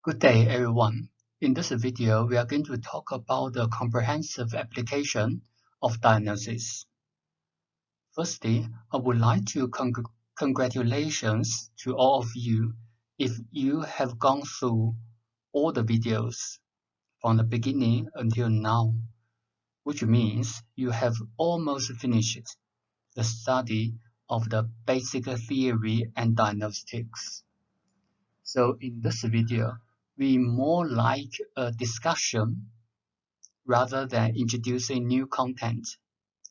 Good day, everyone. In this video, we are going to talk about the comprehensive application of diagnosis. Firstly, I would like to congratulations to all of you if you have gone through all the videos from the beginning until now, which means you have almost finished the study of the basic theory and diagnostics. So in this video, we more like a discussion rather than introducing new content,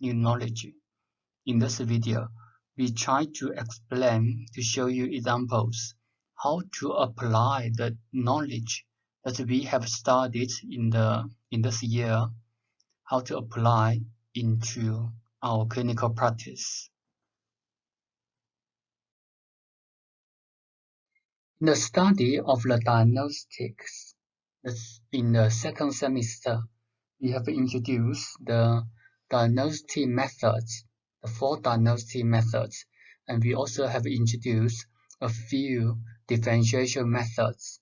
new knowledge. In this video, we try to explain to show you examples how to apply the knowledge that we have studied in this year, how to apply into our clinical practice. In the study of the diagnostics, in the second semester, we have introduced the diagnostic methods, the 4 diagnostic methods, and we also have introduced a few differentiation methods.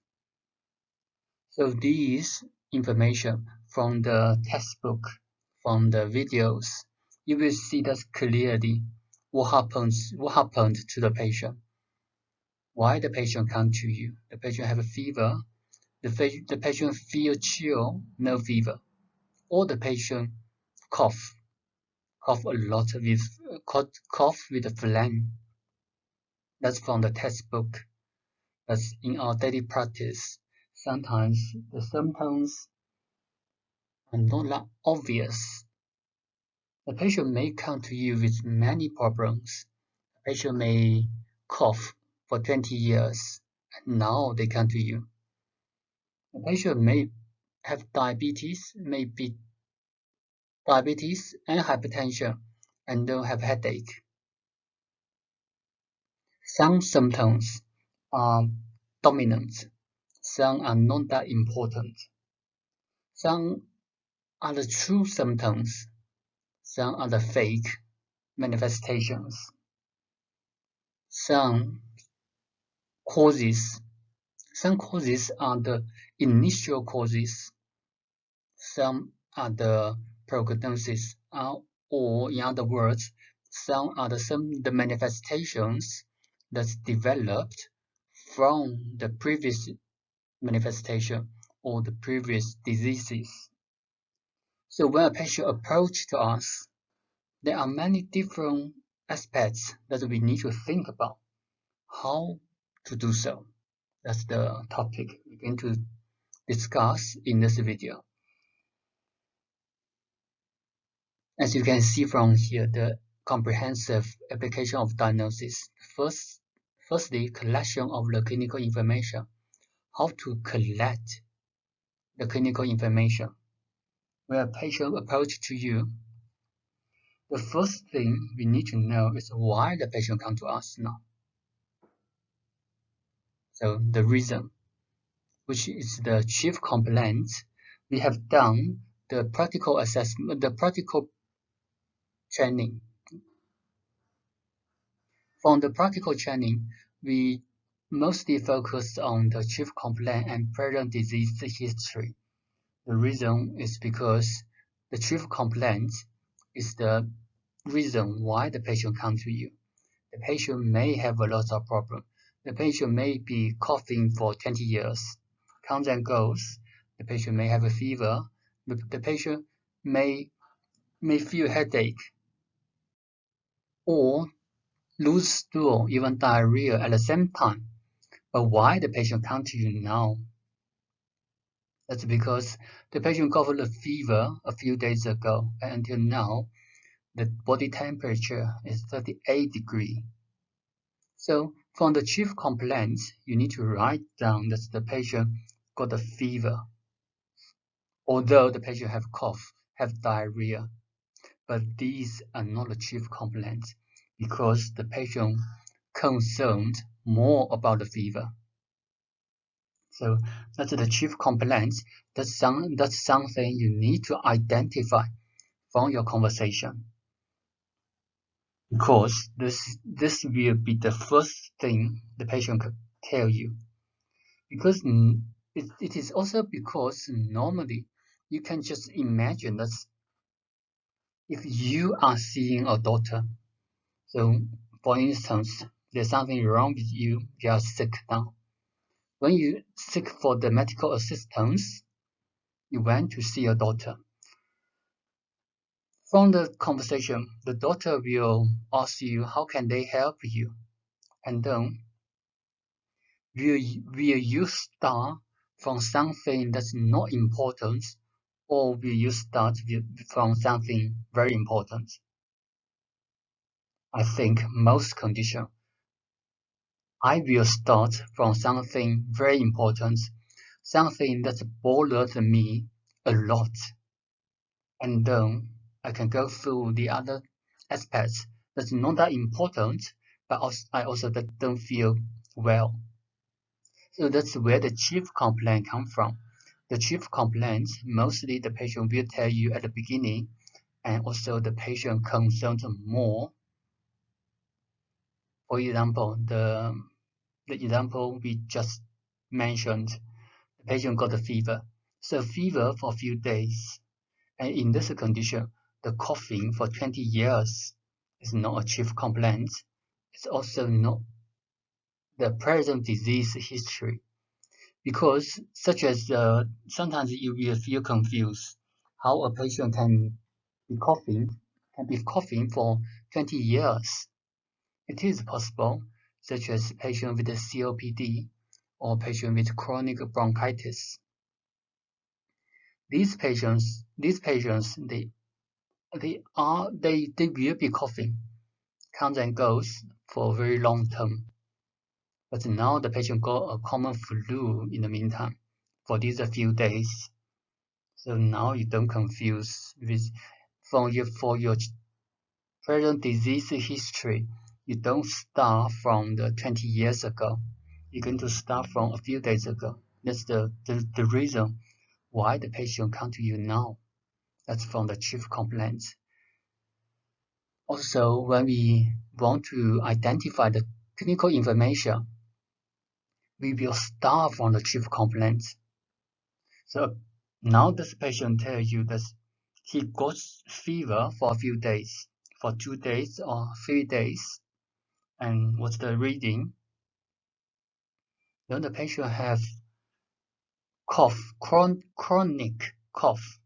So these information from the textbook, from the videos, you will see that clearly what happened to the patient. Why the patient come to you? The patient have a fever. The patient feel chill, no fever. Or the patient cough a lot with cough with a phlegm. That's from the textbook. That's in our daily practice. Sometimes the symptoms are not that obvious. The patient may come to you with many problems. The patient may cough for 20 years, and now they come to you. The patient may have diabetes, maybe diabetes and hypertension, and don't have headache. Some symptoms are dominant, some are not that important. Some are the true symptoms, some are the fake manifestations. Some causes are the initial causes, some are the prognosis, or in other words, some are the manifestations that's developed from the previous manifestation or the previous diseases. So when a patient approaches to us, there are many different aspects that we need to think about how to do so. That's the topic we're going to discuss in this video. As you can see from here, the comprehensive application of diagnosis. Firstly, collection of the clinical information. How to collect the clinical information. When a patient approaches to you, the first thing we need to know is why the patient comes to us now. So the reason, which is the chief complaint, we have done the practical assessment, the practical training. From the practical training, we mostly focused on the chief complaint and present disease history. The reason is because the chief complaint is the reason why the patient comes to you. The patient may have a lot of problems. The patient may be coughing for 20 years, comes and goes. The patient may have a fever. The patient may feel headache or lose stool, even diarrhea at the same time. But why the patient comes to you now? That's because the patient got a fever a few days ago, and until now, the body temperature is 38 degrees. So from the chief complaints, you need to write down that the patient got a fever, although the patient have cough, have diarrhea. But these are not the chief complaints because the patient concerned more about the fever. So that's the chief complaints. That's something you need to identify from your conversation. Because this will be the first thing the patient could tell you. Because It is also because normally you can just imagine that if you are seeing a doctor, so for instance, there's something wrong with you, you are sick now. When you seek for the medical assistance, you went to see a doctor. From the conversation, the doctor will ask you how can they help you, and then will you start from something that's not important, or will you start from something very important? I think most condition, I will start from something very important, something that bothers me a lot, and then I can go through the other aspects that's not that important, but I also don't feel well. So that's where the chief complaint comes from. The chief complaints, mostly the patient will tell you at the beginning, and also the patient concerns more. For example, the example we just mentioned, the patient got a fever. So fever for a few days. And in this condition, the coughing for 20 years is not a chief complaint. It's also not the present disease history. Because such as sometimes you will feel confused how a patient can be coughing for 20 years. It is possible, such as patient with COPD or patient with chronic bronchitis. These patients, they will be coughing, comes and goes for a very long term. But now the patient got a common flu in the meantime for these a few days. So now you don't confuse with for your present disease history. You don't start from the 20 years ago. You're going to start from a few days ago. That's the reason why the patient come to you now. That's from the chief complaints. Also, when we want to identify the clinical information, we will start from the chief complaints. So now this patient tells you that he got fever for a few days, for 2 days or 3 days, and what's the reading? Then the patient have cough, chronic cough.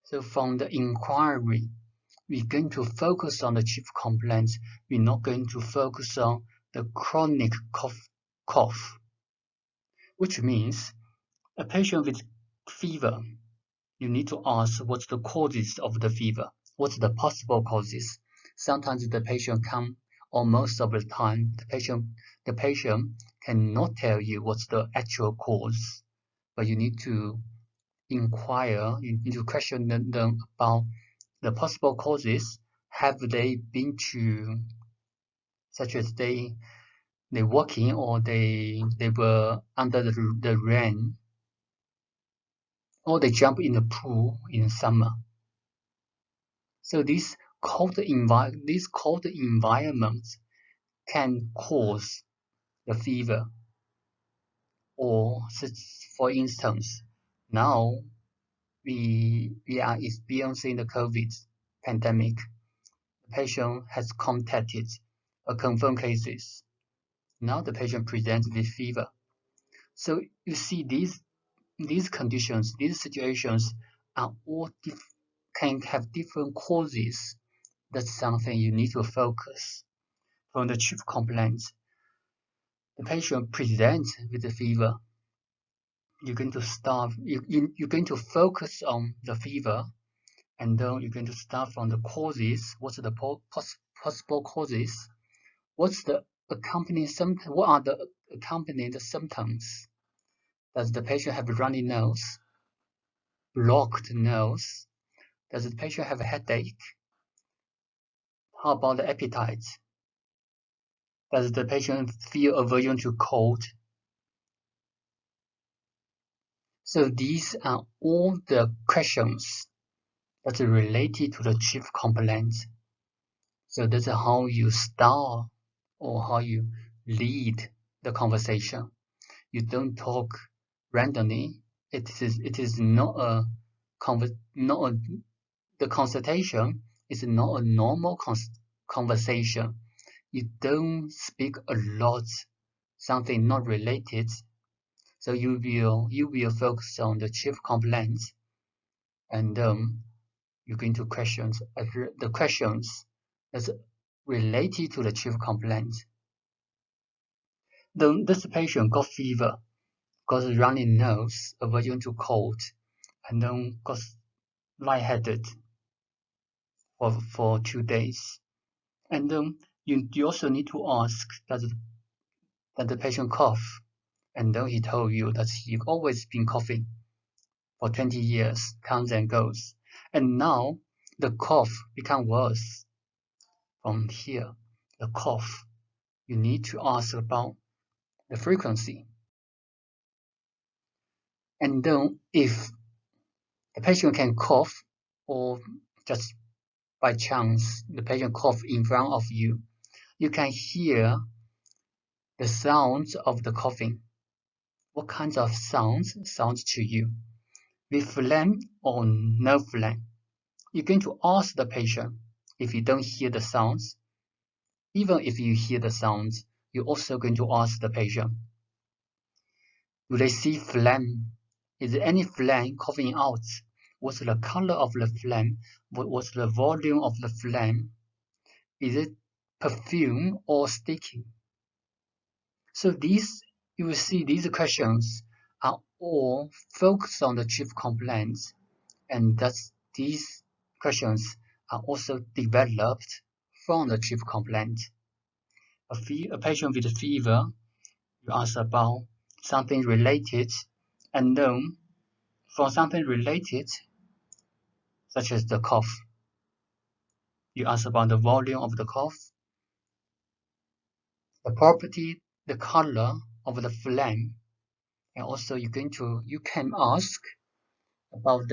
So from the inquiry, we're going to focus on the chief complaints. We're not going to focus on the chronic cough, which means a patient with fever, you need to ask what's the causes of the fever, what's the possible causes. Sometimes the patient come, or most of the time, the patient cannot tell you what's the actual cause, but you need to inquire, you need to question them about the possible causes. Have they been to, such as they walking or they were under the rain, or they jump in the pool in summer. So these cold environments can cause the fever. Or for instance, now we are experiencing the COVID pandemic. The patient has contacted a confirmed cases. Now the patient presents with fever. So you see these conditions, these situations are all can have different causes. That's something you need to focus. From the chief complaints, the patient presents with the fever. You're going to start. You're going to focus on the fever, and then you're going to start from the causes. What's the possible causes? What's the accompanying symptoms? What are the accompanying symptoms? Does the patient have a runny nose, blocked nose? Does the patient have a headache? How about the appetite? Does the patient feel aversion to cold? So these are all the questions that are related to the chief complaints. So that's how you start or how you lead the conversation. You don't talk randomly. It is not a the consultation is not a normal conversation. You don't speak a lot, something not related. So you will focus on the chief complaints, and you're going to questions the questions that's related to the chief complaint. Then this patient got fever, got a runny nose, aversion to cold, and then got lightheaded for 2 days. And then you also need to ask that the patient cough, and then he told you that he always been coughing for 20 years, comes and goes, and now the cough become worse. From here, the cough, you need to ask about the frequency. And then if the patient can cough, or just by chance the patient cough in front of you, you can hear the sounds of the coughing. What kinds of sounds to you? With phlegm or no phlegm? You're going to ask the patient. If you don't hear the sounds, even if you hear the sounds, you're also going to ask the patient. Do they see phlegm? Is there any phlegm coughing out? What's the color of the phlegm? What's the volume of the phlegm? Is it perfume or sticky? So you will see these questions are all focused on the chief complaints, and thus these questions are also developed from the chief complaint. A patient with a fever, you ask about something related, and then for something related, such as the cough, you ask about the volume of the cough, the property, the color of the phlegm, and also you can ask about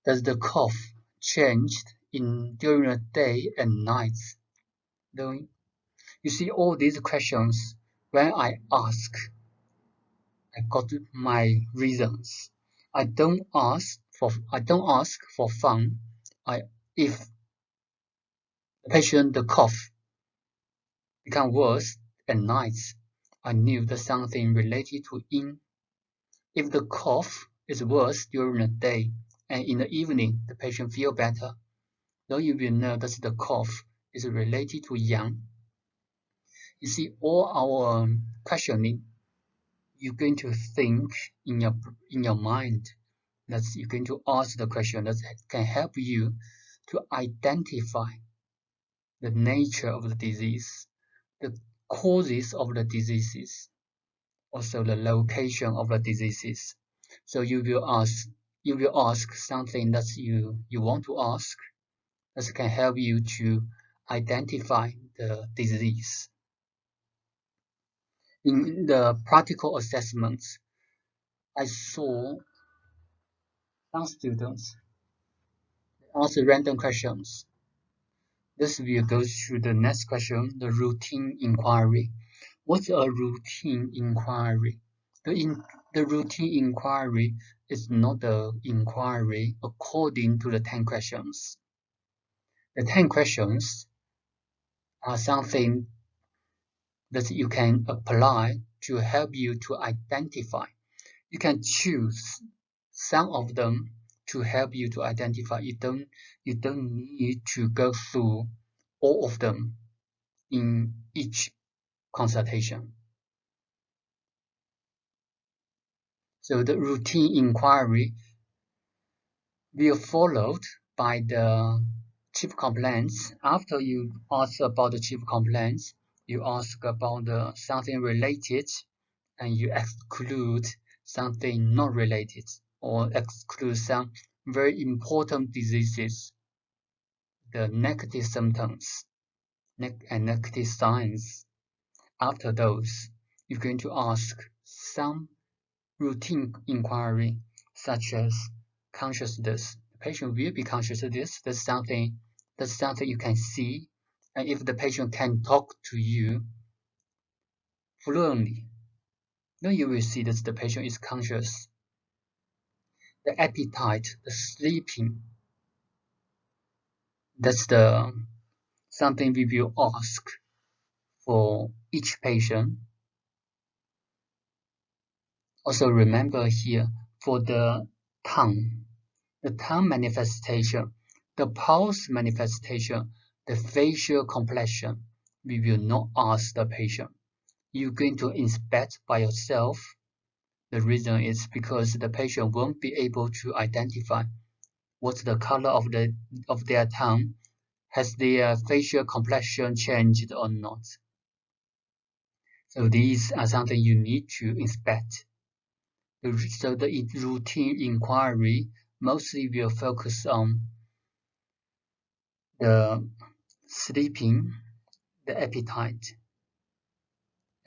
does the cough change during the day and night? Then you see all these questions. When I ask, I got my reasons. I don't ask for fun. If the patient the cough become worse at night, I knew that something related to yin. If the cough is worse during the day and in the evening the patient feel better, then you will know that the cough is related to yang. You see, all our questioning, you're going to think in your mind. That you're going to ask the question that can help you to identify the nature of the disease, the causes of the diseases, also the location of the diseases. So you will ask something that you want to ask that can help you to identify the disease. In the practical assessments, I saw some students ask random questions. This will go to the next question, the routine inquiry. What's a routine inquiry? The routine inquiry is not the inquiry according to the 10 questions. The 10 questions are something that you can apply to help you to identify. You can choose some of them to help you to identify. You don't need to go through all of them in each consultation. So the routine inquiry will followed by the chief complaints. After you ask about the chief complaints, you ask about something related, and you exclude something not related, or exclude some very important diseases, the negative symptoms and negative signs. After those, you're going to ask some routine inquiry, such as consciousness. The patient will be conscious of this. That's something you can see. And if the patient can talk to you fluently, Then you will see that the patient is conscious. The appetite, the sleeping, that's the something we will ask for each patient. Also remember here for the tongue manifestation, the pulse manifestation, the facial complexion, we will not ask the patient. You're going to inspect by yourself. The reason is because the patient won't be able to identify what's the color of their tongue, has their facial complexion changed or not. So these are something you need to inspect. So the routine inquiry mostly will focus on the sleeping, the appetite,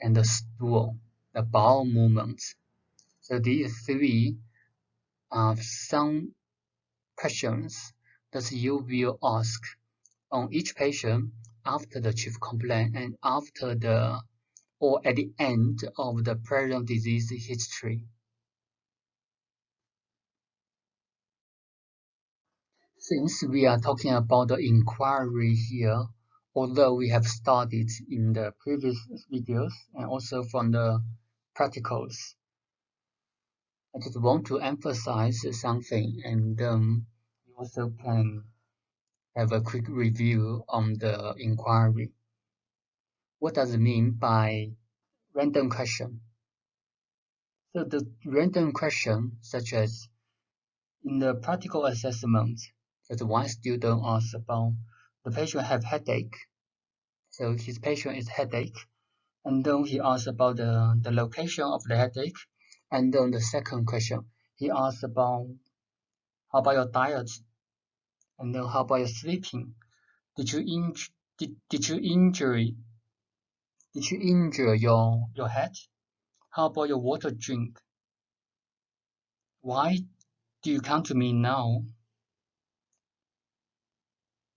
and the stool, the bowel movements. So these three are some questions that you will ask on each patient after the chief complaint and after the or at the end of the present disease history. Since we are talking about the inquiry here, although we have studied in the previous videos and also from the practicals, I just want to emphasize something, and you also can have a quick review on the inquiry. What does it mean by random question? So the random question, such as in the practical assessment, that one student asked about the patient have headache. So his patient is headache, and then he asked about the location of the headache, and then the second question he asked about how about your diet, and then how about your sleeping? Did you inj did you injure your head? How about your water drink? Why do you come to me now?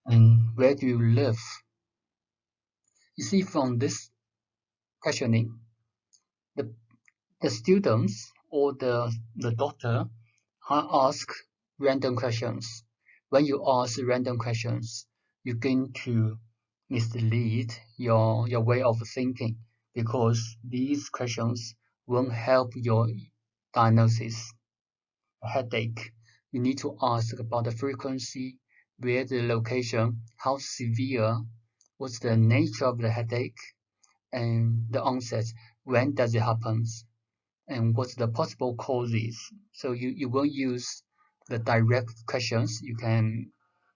And where do you live? You see, from this questioning, the, the students or the doctor ask random questions. When you ask random questions, you're going to mislead your way of thinking because these questions won't help your diagnosis. A headache, you need to ask about the frequency, where the location, how severe, what's the nature of the headache, and the onset, when does it happen, and what's the possible causes. So you won't use the direct questions, you can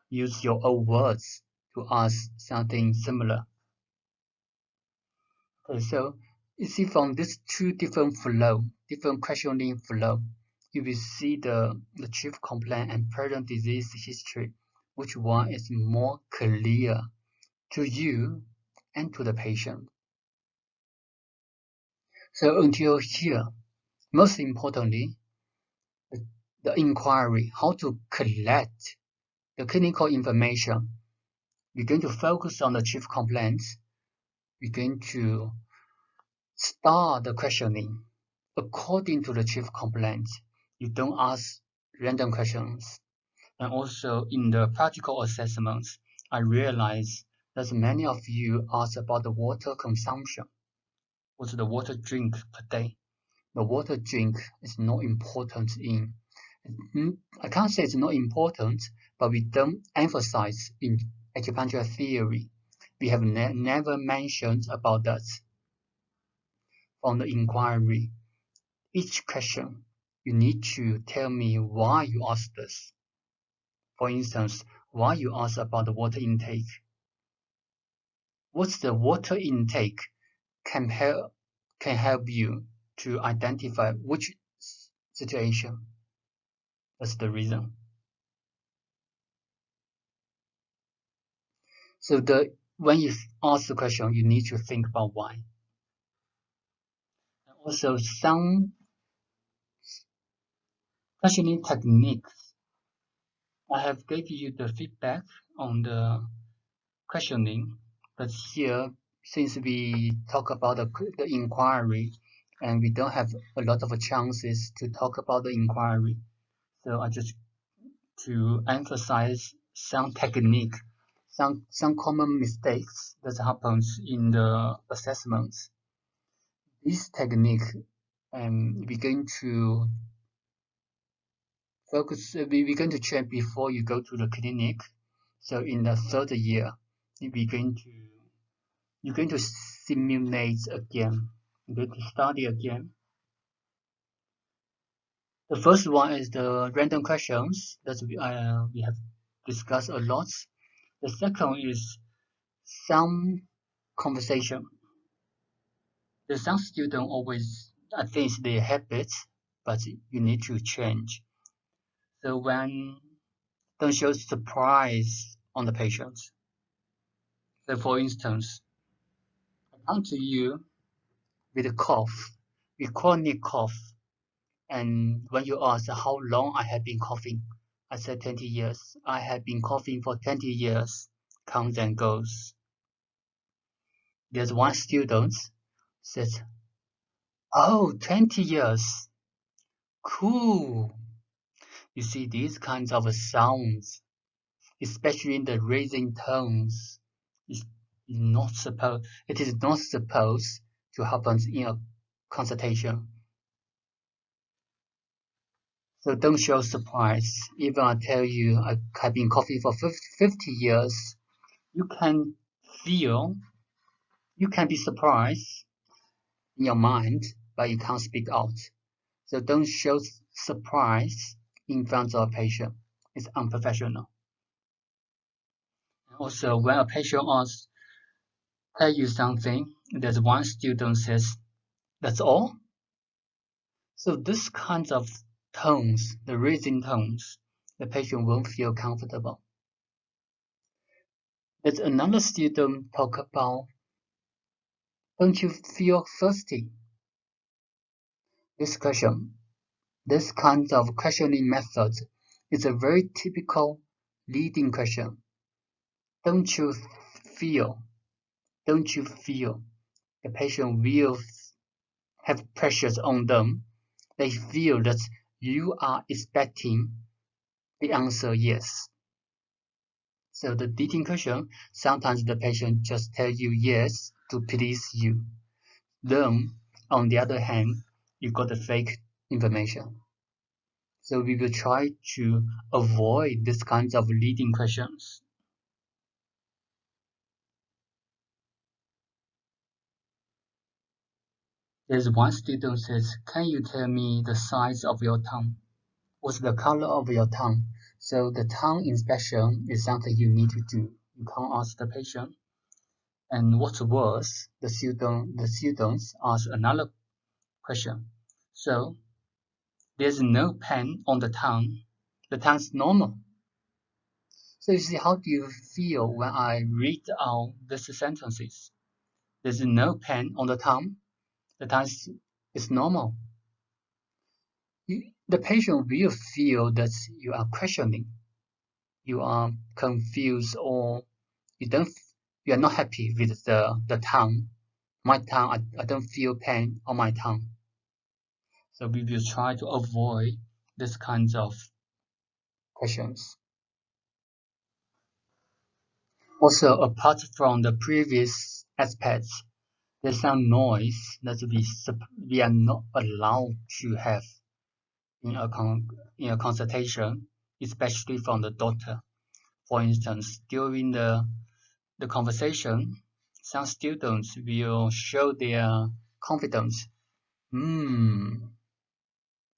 use your own words to ask something similar. Okay, so you see from these two different questioning flow, you will see the chief complaint and present disease history, which one is more clear to you and to the patient. So until here, most importantly, the inquiry, how to collect the clinical information. We're going to focus on the chief complaints. We're going to start the questioning according to the chief complaints. You don't ask random questions. And also in the practical assessments, I realize that many of you ask about the water consumption. What's the water drink per day? The water drink is not important in, I can't say it's not important, but we don't emphasize in acupuncture theory. We have never mentioned about that from the inquiry. Each question, you need to tell me why you asked this. For instance, why you ask about the water intake. What's the water intake can help you to identify which situation. That's the reason. So when you ask the question, you need to think about why. Also, some questioning techniques. I have gave you the feedback on the questioning, but here, since we talk about the inquiry, and we don't have a lot of chances to talk about the inquiry. So I just to emphasize some technique, some common mistakes that happens in the assessments. This technique we're going to focus. We're going to check before you go to the clinic. So in the third year, you're going to simulate again. You're going to study again. The first one is the random questions that we have discussed a lot. The second is some conversation. There's some student always, I think it's their habit, but you need to change. So when don't show surprise on the patient. So for instance, I come to you with a cough, with chronic cough, and when you ask how long I have been coughing, I said 20 years. I have been coughing for 20 years, comes and goes. There's one student says, oh, 20 years, cool. You see these kinds of sounds, especially in the raising tones, is not supposed. It is not supposed to happen in a consultation. So don't show surprise. Even I tell you I have been coughing for 50 years, you can feel, you can be surprised in your mind, but you can't speak out. So don't show surprise in front of a patient. It's unprofessional. Also, when a patient asks, tell you something, there's one student says, that's all? So this kind of tones, the raising tones, the patient won't feel comfortable. There's another student talk about, don't you feel thirsty? This question, this kind of questioning method is a very typical leading question. Don't you feel? Don't you feel? The patient will have pressures on them. They feel that you are expecting the answer yes. So the leading question, sometimes the patient just tell you yes to please you. Then, on the other hand, you got the fake information. So we will try to avoid this kinds of leading questions. There's one student says, can you tell me the size of your tongue? What's the color of your tongue? So the tongue inspection is something you need to do. You can't ask the patient. And what's worse, the students ask another question. So there's no pain on the tongue. The tongue's normal. So you see, how do you feel when I read out these sentences? There's no pain on the tongue. The tongue is normal. The patient will feel that you are questioning, you are confused, or you are not happy with the tongue. My tongue, I don't feel pain on my tongue. So we will try to avoid this kinds of questions. Also, apart from the previous aspects, there's some noise that we are not allowed to have in a consultation, especially from the doctor. For instance, during the conversation, some students will show their confidence.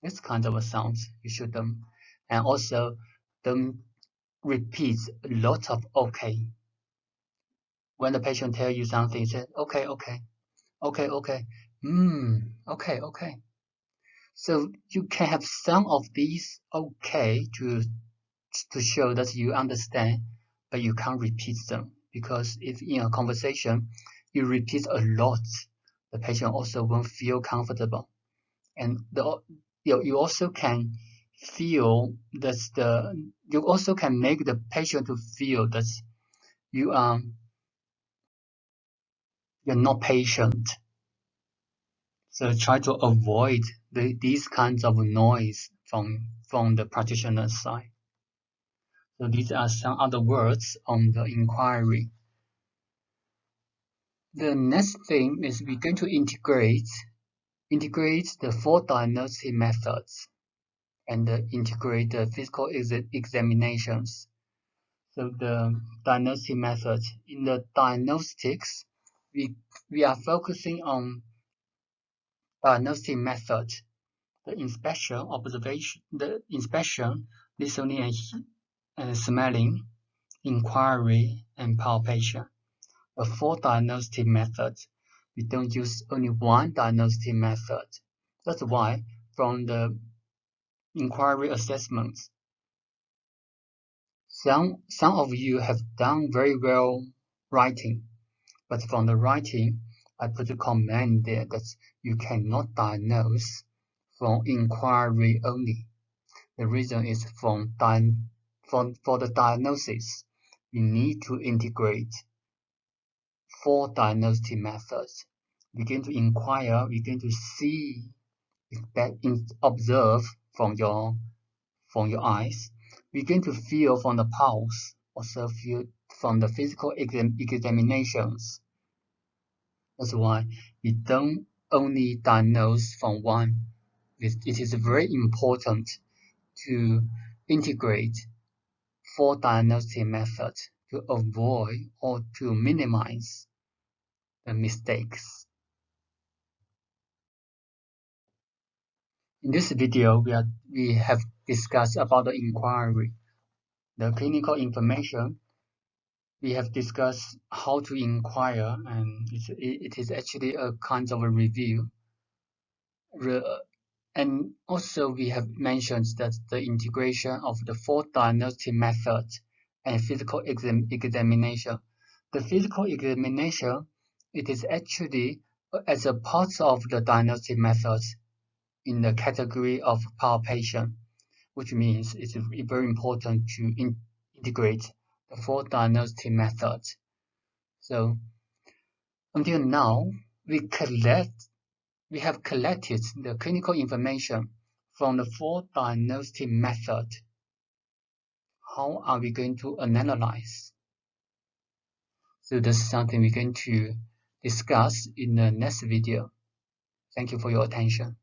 This kind of a sound you should and also don't repeat a lot of okay. When the patient tell you something, say okay, okay, okay, okay, okay, okay. So you can have some of these okay to show that you understand, but you can't repeat them because if in a conversation you repeat a lot, the patient also won't feel comfortable, and you also can feel that you also can make the patient to feel that you are you're not patient. So try to avoid these kinds of noise from the practitioner's side. So these are some other words on the inquiry. The next thing is we're going to integrate the 4 diagnostic methods and integrate the physical examinations. So the diagnostic methods. In the diagnostics, we are focusing on diagnostic methods, the inspection, listening and smelling, inquiry, and palpation. The 4 diagnostic methods. We don't use only one diagnostic method. That's why from the inquiry assessments, some of you have done very well writing, but from the writing, I put a comment there that you cannot diagnose from inquiry only. The reason is for the diagnosis, you need to integrate 4 diagnostic methods. We're going to inquire, we're going to see, observe from your eyes. We're going to feel from the pulse, also feel from the physical examinations. That's why we don't only diagnose from one. It is very important to integrate 4 diagnostic methods to avoid or to minimize the mistakes. In this video, we have discussed about the inquiry, the clinical information. We have discussed how to inquire, and it is actually a kind of a review. And also we have mentioned that the integration of the 4 diagnostic methods and physical examination. The physical examination, it is actually as a part of the diagnostic methods in the category of palpation, which means it's very important to integrate the 4 diagnostic methods. So until now, we have collected the clinical information from the 4 diagnostic methods. How are we going to analyze? So this is something we're going to discuss in the next video. Thank you for your attention.